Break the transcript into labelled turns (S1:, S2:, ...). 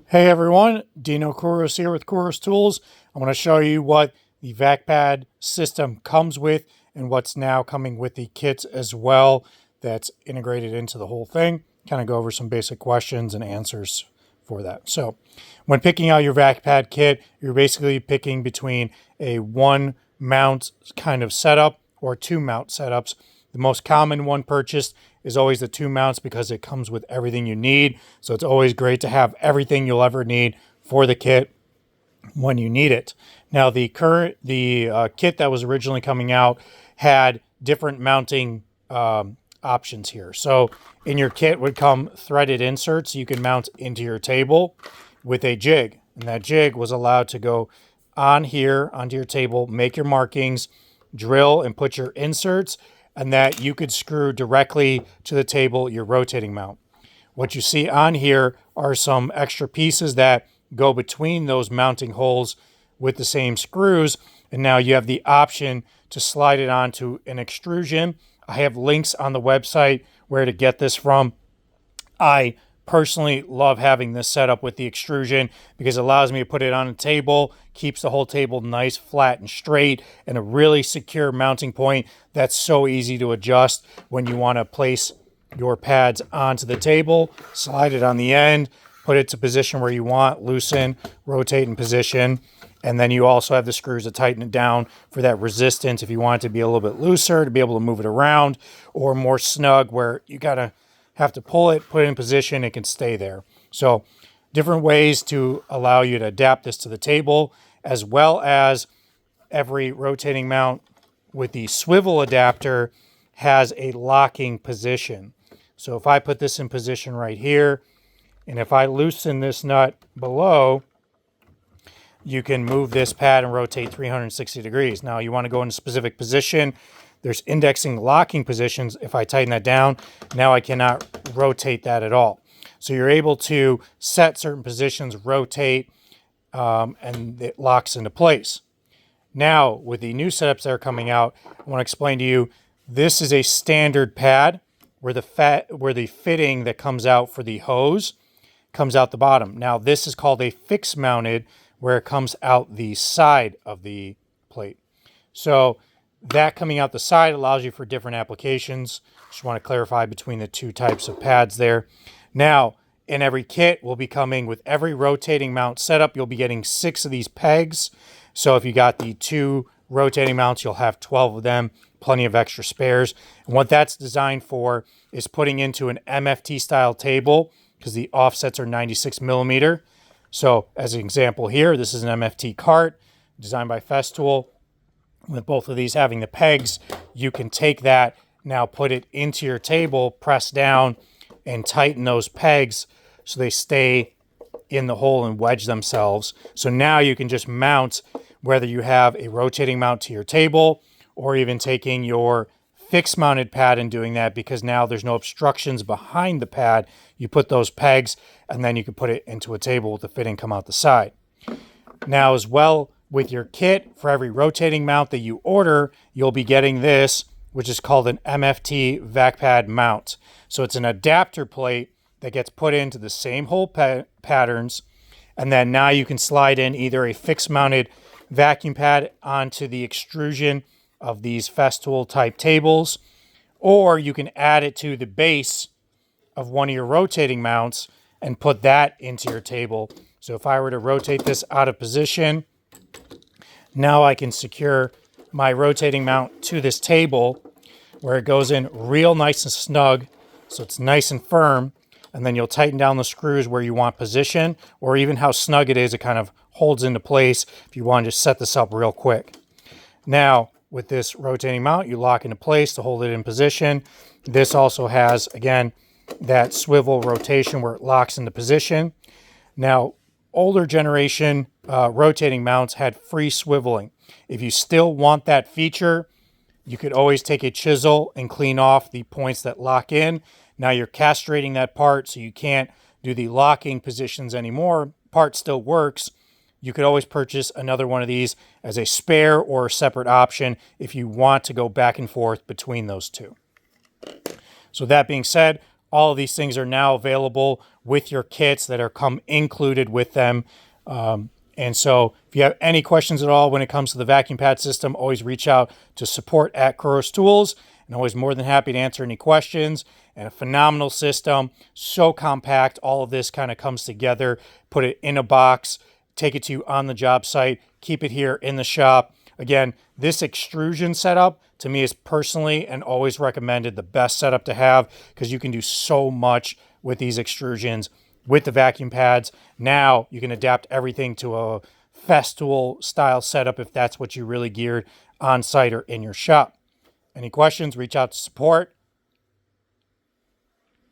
S1: Hey everyone, Dino Kouros here with Kouros Tools. I want to show you what the VACPAD system comes with and what's now coming with the kits as well that's integrated into the whole thing. Kind of go over some basic questions and answers for that. So when picking out your VACPAD kit, you're basically picking between a one mount kind of setup or two mount setups. The most common one purchased is always the two mounts because it comes with everything you need. So it's always great to have everything you'll ever need for the kit when you need it. Now the kit that was originally coming out had different mounting options here. So in your kit would come threaded inserts you can mount into your table with a jig. And that jig was allowed to go on here onto your table, make your markings, drill and put your inserts, and that you could screw directly to the table your rotating mount. What you see on here are some extra pieces that go between those mounting holes with the same screws, and now you have the option to slide it onto an extrusion. I have links on the website where to get this from. I personally love having this setup with the extrusion because it allows me to put it on a table, keeps the whole table nice, flat, and straight, and a really secure mounting point that's so easy to adjust when you want to place your pads onto the table. Slide it on the end, put it to position where you want, loosen, rotate in position, and then you also have the screws to tighten it down for that resistance if you want it to be a little bit looser, to be able to move it around, or more snug where you gotta have to pull it, put it in position, it can stay there. So different ways to allow you to adapt this to the table, as well as every rotating mount with the swivel adapter has a locking position. So if I put this in position right here, and if I loosen this nut below, you can move this pad and rotate 360 degrees. Now you want to go in a specific position. There's indexing locking positions. If I tighten that down, now I cannot rotate that at all. So you're able to set certain positions, rotate, and it locks into place. Now, with the new setups that are coming out, I want to explain to you, this is a standard pad where the fitting that comes out for the hose comes out the bottom. Now, this is called a fixed mounted, where it comes out the side of the plate. So that coming out the side allows you for different applications. Just want to clarify between the two types of pads there. Now, in every kit, we'll be coming with every rotating mount setup. You'll be getting 6 of these pegs. So if you got the 2 rotating mounts, you'll have 12 of them, plenty of extra spares. And what that's designed for is putting into an MFT style table because the offsets are 96 millimeter. So as an example here, this is an MFT cart designed by Festool. With both of these having the pegs, you can take that, now put it into your table, press down, and tighten those pegs so they stay in the hole and wedge themselves. So now you can just mount, whether you have a rotating mount to your table or even taking your fixed mounted pad and doing that, because now there's no obstructions behind the pad. You put those pegs and then you can put it into a table with the fitting come out the side. Now as well, with your kit, for every rotating mount that you order, you'll be getting this, which is called an MFT VACPAD mount. So it's an adapter plate that gets put into the same hole patterns, and then now you can slide in either a fixed mounted vacuum pad onto the extrusion of these Festool type tables, or you can add it to the base of one of your rotating mounts and put that into your table. So if I were to rotate this out of position, now I can secure my rotating mount to this table where it goes in real nice and snug, so it's nice and firm, and then you'll tighten down the screws where you want position, or even how snug it is, it kind of holds into place if you want to just set this up real quick. Now, with this rotating mount, you lock into place to hold it in position. This also has, again, that swivel rotation where it locks into position. Now, older generation rotating mounts had free swiveling. If you still want that feature, you could always take a chisel and clean off the points that lock in. Now you're castrating that part, so you can't do the locking positions anymore. Part still works. You could always purchase another one of these as a spare or a separate option if you want to go back and forth between those two. So that being said, All of these things are now available with your kits that are come included with them. And so if you have any questions at all when it comes to the vacuum pad system, always reach out to support@Kuros Tools, and always more than happy to answer any questions. And a phenomenal system, so compact. All of this kind of comes together. Put it in a box, take it to you on the job site, keep it here in the shop. Again, this extrusion setup to me is personally and always recommended the best setup to have, because you can do so much with these extrusions with the vacuum pads. Now you can adapt everything to a Festool style setup if that's what you really geared on site or in your shop. Any questions, reach out to support